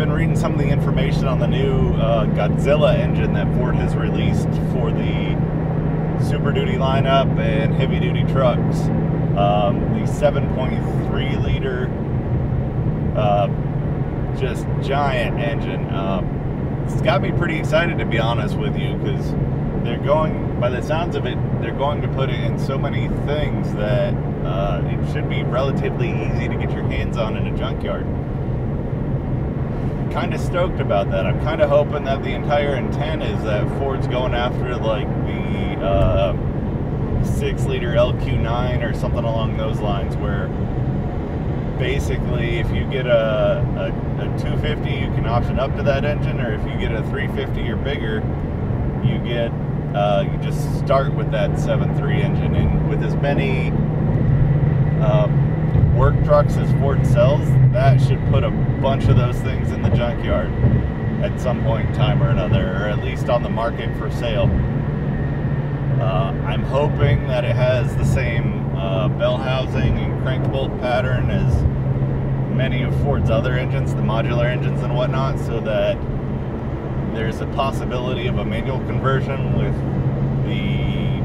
been reading some of the information on the new Godzilla engine that Ford has released for the Super Duty lineup and heavy duty trucks. The 7.3 liter, just giant engine. It's got me pretty excited, to be honest with you, because they're going, by the sounds of it, they're going to put it in so many things that it should be relatively easy to get your hands on in a junkyard. Kind of stoked about that. I'm kind of hoping that the entire intent is that Ford's going after like the 6 liter LQ9 or something along those lines, where basically if you get a 250 you can option up to that engine, or if you get a 350 or bigger, you get you just start with that 7.3 engine. And with as many work trucks as Ford sells, that should put a bunch of those things in the junkyard at some point in time or another, or at least on the market for sale. I'm hoping that it has the same bell housing and crank bolt pattern as many of Ford's other engines, the modular engines and whatnot, so that there's a possibility of a manual conversion with the, you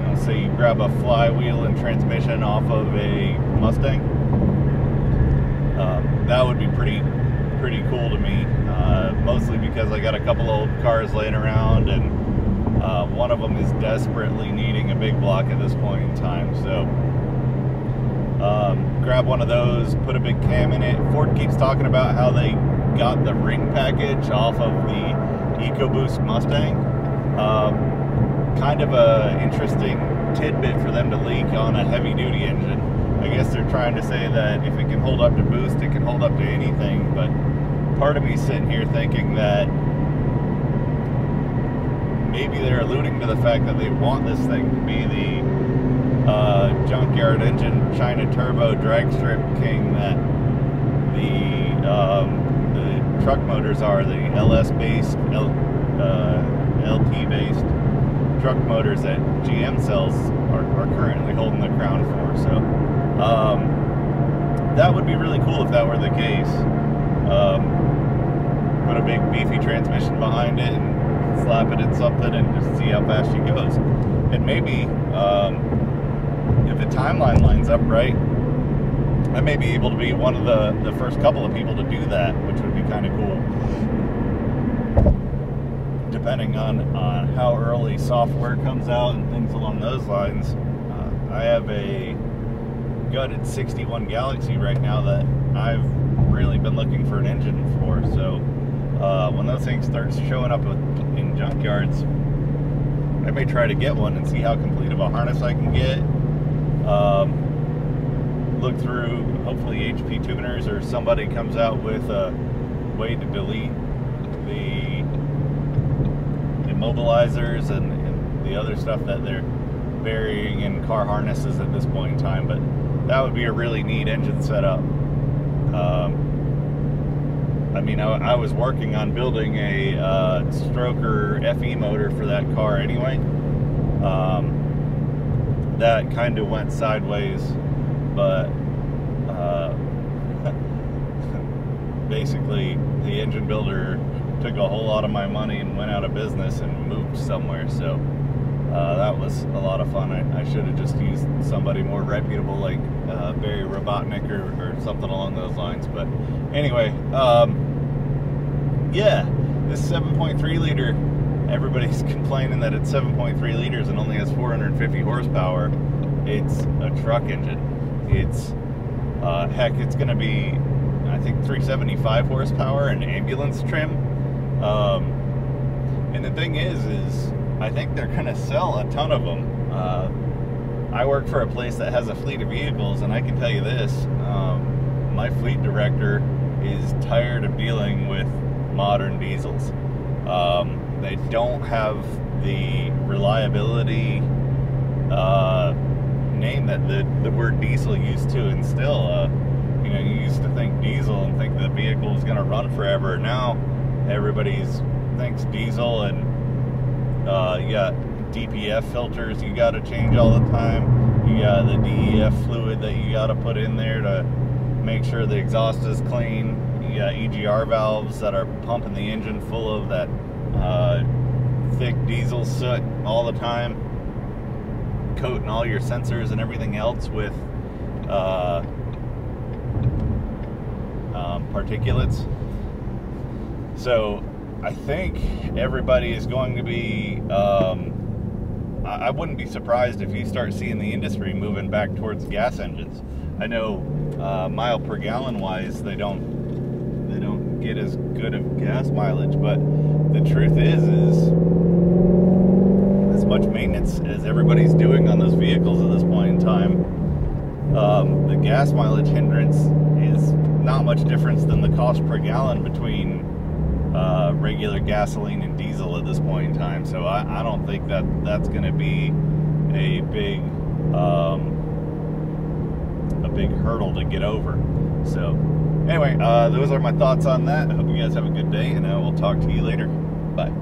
know, say you grab a flywheel and transmission off of a Mustang. That would be pretty cool to me, mostly because I got a couple old cars laying around, and one of them is desperately needing a big block at this point in time. So grab one of those, put a big cam in it. Ford keeps talking about how they got the ring package off of the EcoBoost Mustang. Kind of a interesting tidbit for them to leak on a heavy duty engine. I guess they're trying to say that if it can hold up to boost, it can hold up to anything, but part of me sitting here thinking that maybe they're alluding to the fact that they want this thing to be the junkyard engine China turbo drag strip king that the truck motors are, the LS based, LP based truck motors that GM sells are currently holding the crown for. So that would be really cool if that were the case. Put a big beefy transmission behind it and slap it in something and just see how fast she goes. And maybe if the timeline lines up right, I may be able to be one of the first couple of people to do that, which would be kind of cool. Depending on how early software comes out and things along those lines. I have a gutted 61 Galaxy right now that I've really been looking for an engine for. So when those things start showing up in junkyards, I may try to get one and see how complete of a harness I can get. Look through, hopefully HP tuners or somebody comes out with a way to delete the immobilizers and the other stuff that they're burying in car harnesses at this point in time. But that would be a really neat engine setup. I mean, I was working on building a stroker FE motor for that car anyway. That kind of went sideways, but basically the engine builder took a whole lot of my money and went out of business and moved somewhere. So that was a lot of fun. I should have just used somebody more reputable like Barry Robotnik or something along those lines. But anyway, yeah, this 7.3 liter, everybody's complaining that it's 7.3 liters and only has 450 horsepower. It's a truck engine. It's heck, it's gonna be, I think, 375 horsepower and ambulance trim. And the thing is I think they're gonna sell a ton of them. I work for a place that has a fleet of vehicles, and I can tell you this, my fleet director is tired of dealing with modern diesels. They don't have the reliability name that the word diesel used to instill. You know, you used to think diesel and think the vehicle was going to run forever. Now everybody thinks diesel, and you got DPF filters you got to change all the time. You got the DEF fluid that you got to put in there to make sure the exhaust is clean. You got EGR valves that are pumping the engine full of that thick diesel soot all the time, coating all your sensors and everything else with particulates. So I think everybody is going to be, I wouldn't be surprised if you start seeing the industry moving back towards gas engines. I know mile per gallon wise they don't get as good of gas mileage, but the truth is as much maintenance as everybody's doing on those vehicles at this point in time, the gas mileage hindrance is not much difference than the cost per gallon between regular gasoline and diesel at this point in time. So I don't think that's going to be a big hurdle to get over. So anyway, those are my thoughts on that. I hope you guys have a good day, and I will talk to you later. Bye.